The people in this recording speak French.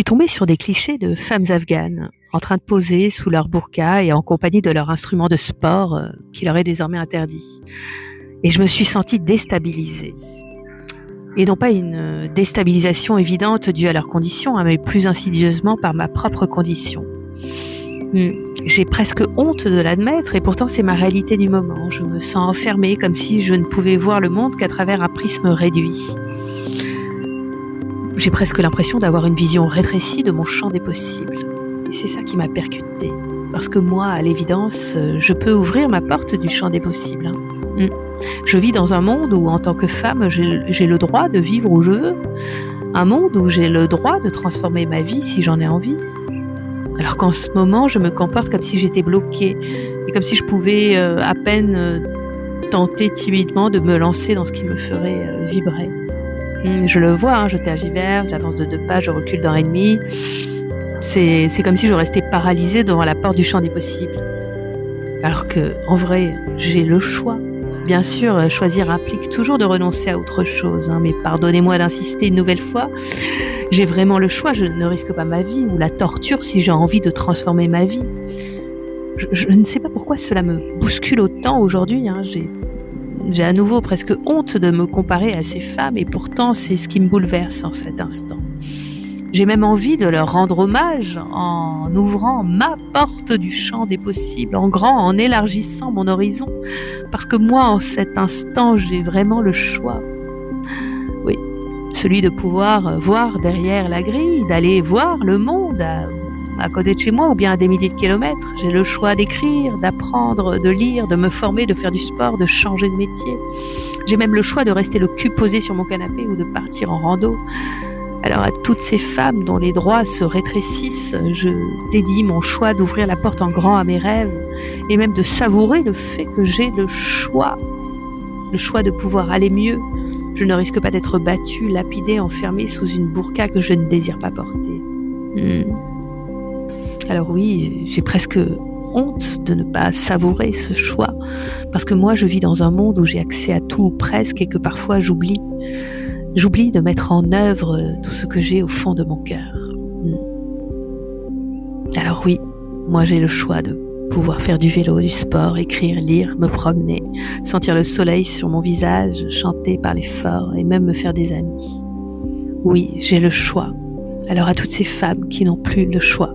suis tombée sur des clichés de femmes afghanes, en train de poser sous leur burqa et en compagnie de leur instrument de sport qui leur est désormais interdit. Et je me suis sentie déstabilisée. Et non pas une déstabilisation évidente due à leur condition, mais plus insidieusement par ma propre condition. J'ai presque honte de l'admettre et pourtant c'est ma réalité du moment. Je me sens enfermée comme si je ne pouvais voir le monde qu'à travers un prisme réduit. J'ai presque l'impression d'avoir une vision rétrécie de mon champ des possibles. Et c'est ça qui m'a percutée. Parce que moi, à l'évidence, je peux ouvrir ma porte du champ des possibles. Je vis dans un monde où, en tant que femme, j'ai le droit de vivre où je veux. Un monde où j'ai le droit de transformer ma vie si j'en ai envie. Alors qu'en ce moment, je me comporte comme si j'étais bloquée. Et comme si je pouvais à peine tenter timidement de me lancer dans ce qui me ferait vibrer. Je le vois, je tergiverse, j'avance de 2 pas, je recule d'1,5. C'est comme si je restais paralysée devant la porte du champ des possibles. Alors que, en vrai, j'ai le choix. Bien sûr, choisir implique toujours de renoncer à autre chose, mais pardonnez-moi d'insister une nouvelle fois. J'ai vraiment le choix, je ne risque pas ma vie ou la torture si j'ai envie de transformer ma vie. Je ne sais pas pourquoi cela me bouscule autant aujourd'hui. J'ai à nouveau presque honte de me comparer à ces femmes et pourtant c'est ce qui me bouleverse en cet instant. J'ai même envie de leur rendre hommage en ouvrant ma porte du champ des possibles, en grand, en élargissant mon horizon. Parce que moi, en cet instant, j'ai vraiment le choix. Oui, celui de pouvoir voir derrière la grille, d'aller voir le monde à côté de chez moi ou bien à des milliers de kilomètres. J'ai le choix d'écrire, d'apprendre, de lire, de me former, de faire du sport, de changer de métier. J'ai même le choix de rester le cul posé sur mon canapé ou de partir en rando. Alors à toutes ces femmes dont les droits se rétrécissent, je dédie mon choix d'ouvrir la porte en grand à mes rêves et même de savourer le fait que j'ai le choix de pouvoir aller mieux. Je ne risque pas d'être battue, lapidée, enfermée sous une burqa que je ne désire pas porter. Alors oui, j'ai presque honte de ne pas savourer ce choix, parce que moi je vis dans un monde où j'ai accès à tout ou presque et que parfois j'oublie de mettre en œuvre tout ce que j'ai au fond de mon cœur. Alors oui, moi j'ai le choix de pouvoir faire du vélo, du sport, écrire, lire, me promener, sentir le soleil sur mon visage, chanter, parler fort et même me faire des amis. Oui, j'ai le choix. Alors à toutes ces femmes qui n'ont plus le choix,